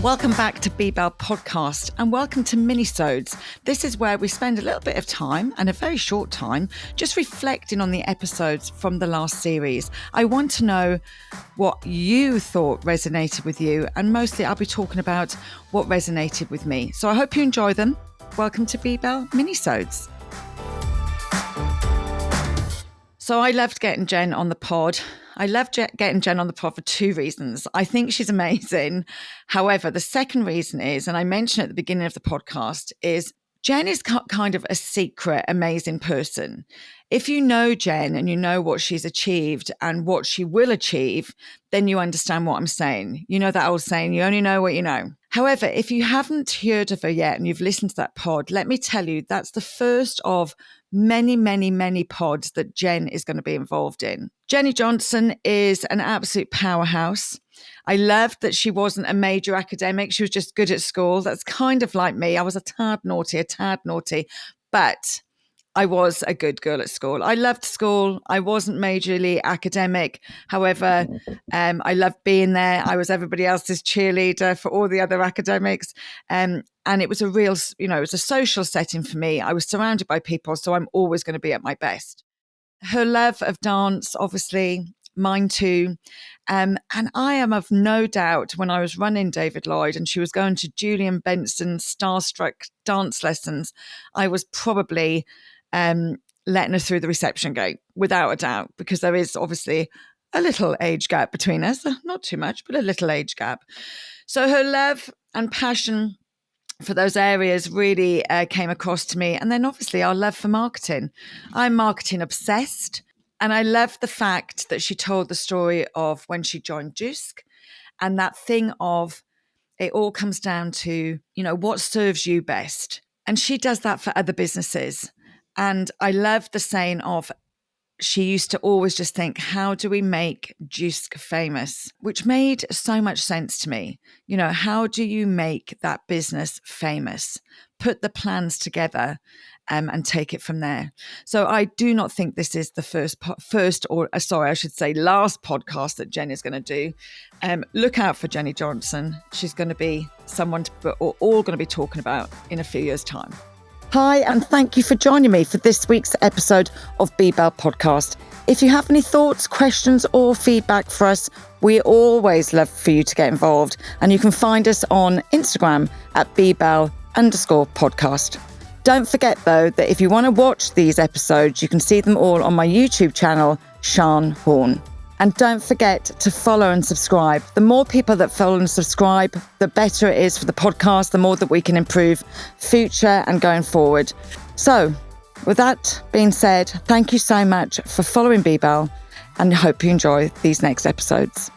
Welcome back to Bell Podcast and welcome to Minisodes. This is where we spend a little bit of time, and a very short time, just reflecting on the episodes from the last series. I want to know what you thought resonated with you, and mostly I'll be talking about what resonated with me. So I hope you enjoy them. Welcome to Bell Minisodes. So I loved getting Jen on the pod. I love getting Jen on the pod for two reasons. I think she's amazing. However, the second reason is, and I mentioned at the beginning of the podcast, is Jen is kind of a secret, amazing person. If you know Jen and you know what she's achieved and what she will achieve, then you understand what I'm saying. You know that old saying, you only know what you know. However, if you haven't heard of her yet and you've listened to that pod, let me tell you, that's the first of many, many, many pods that Jen is going to be involved in. Jenny Johnston is an absolute powerhouse. I loved that she wasn't a major academic. She was just good at school. That's kind of like me. I was a tad naughty, but I was a good girl at school. I loved school. I wasn't majorly academic. However, I loved being there. I was everybody else's cheerleader for all the other academics. And it was a real, it was a social setting for me. I was surrounded by people, so I'm always going to be at my best. Her love of dance, obviously, mine too. And I am of no doubt when I was running David Lloyd and she was going to Julian Benson starstruck dance lessons, I was probably letting her through the reception gate, without a doubt, because there is obviously a little age gap between us. Not too much, but a little age gap. So her love and passion for those areas really came across to me. And then obviously our love for marketing. I'm marketing obsessed. And I love the fact that she told the story of when she joined Juice, and that thing of it all comes down to, what serves you best. And she does that for other businesses. And I love the saying of, she used to always just think, how do we make Juice famous? Which made so much sense to me. How do you make that business famous? Put the plans together and take it from there. So I do not think this is the last podcast that Jen is going to do. Look out for Jenny Johnston. She's going to be someone we're all going to be talking about in a few years' time. Hi, and thank you for joining me for this week's episode of Bell Podcast. If you have any thoughts, questions, or feedback for us, we always love for you to get involved. And you can find us on Instagram at @Bell_podcast. Don't forget, though, that if you want to watch these episodes, you can see them all on my YouTube channel, Sian Horn. And don't forget to follow and subscribe. The more people that follow and subscribe, the better it is for the podcast, the more that we can improve future and going forward. So, with that being said, thank you so much for following Bell, and I hope you enjoy these next episodes.